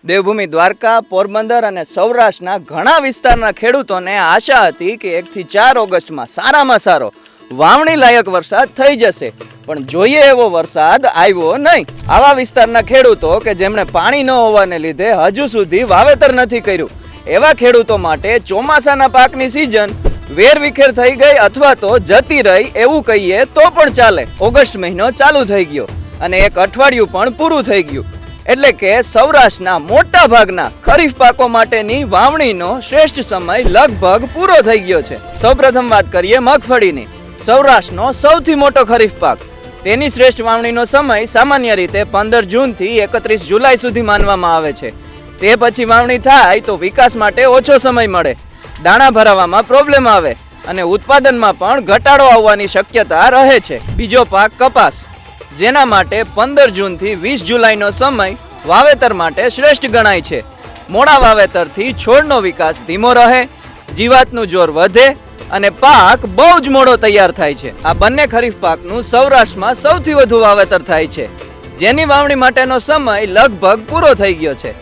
દેવભૂમિ દ્વારકા, પોરબંદર અને સૌરાષ્ટ્રના ઘણા વિસ્તારના ખેડૂતોને આશા હતી કે 1 થી 4 ઓગસ્ટમાં સારામાં સારો વાવણી લાયક વરસાદ થઈ જશે, પણ જોઈએ એવો વરસાદ આવ્યો નહીં. આવા વિસ્તારના ખેડૂતો કે જેમણે પાણી ન હોવાને લીધે હજુ સુધી વાવેતર નથી કર્યું, એવા ખેડૂતો માટે ચોમાસાના પાકની સિઝન વેરવિખેર થઈ ગઈ અથવા તો જતી રહી એવું કહીએ તો પણ ચાલે. ઓગસ્ટ મહિનો ચાલુ થઈ ગયો અને એક અઠવાડિયું પણ પૂરું થઈ ગયું, એટલે કે સૌરાષ્ટ્રના મોટા ભાગના ખરીફ પાકો માટેની વાવણીનો શ્રેષ્ઠ સમય લગભગ પૂરો થઈ ગયો છે. સૌપ્રથમ વાત કરીએ મગફળીની. સૌરાષ્ટ્રનો સૌથી મોટો ખરીફ પાક, તેની શ્રેષ્ઠ વાવણીનો સમય સામાન્ય રીતે 15 જૂનથી 31 જુલાઈ સુધી માનવામાં આવે છે. તે પછી વાવણી થાય તો વિકાસ માટે ઓછો સમય મળે, દાણા ભરાવામાં પ્રોબ્લેમ આવે અને ઉત્પાદનમાં પણ ઘટાડો આવવાની શક્યતા રહે છે. બીજો પાક કપાસ, જેના માટે 15 જૂનથી 20 જુલાઈનો સમય વાવેતર માટે શ્રેષ્ઠ ગણાય છે. મોડા વાવેતરથી છોડનો વિકાસ ધીમો રહે, જીવાતનું જોર વધે અને પાક બહુ જ મોડો તૈયાર થાય છે. આ બંને ખરીફ પાકનું સૌરાષ્ટ્રમાં સૌથી વધુ વાવેતર થાય છે, જેની વાવણી માટેનો સમય લગભગ પૂરો થઈ ગયો છે.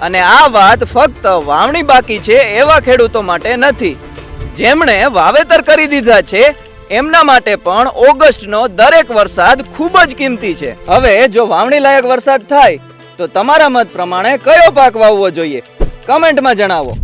અને આ વાત ફક્ત વાવણી બાકી છે એવા ખેડૂતો માટે નથી, જેમણે વાવેતર કરી દીધા છે એમના માટે પણ ઓગસ્ટનો દરેક વરસાદ ખૂબ જ કિંમતી છે. હવે જો વાવણી લાયક વરસાદ થાય તો તમારા મત પ્રમાણે કયો પાક વાવવો જોઈએ, કમેન્ટમાં જણાવો.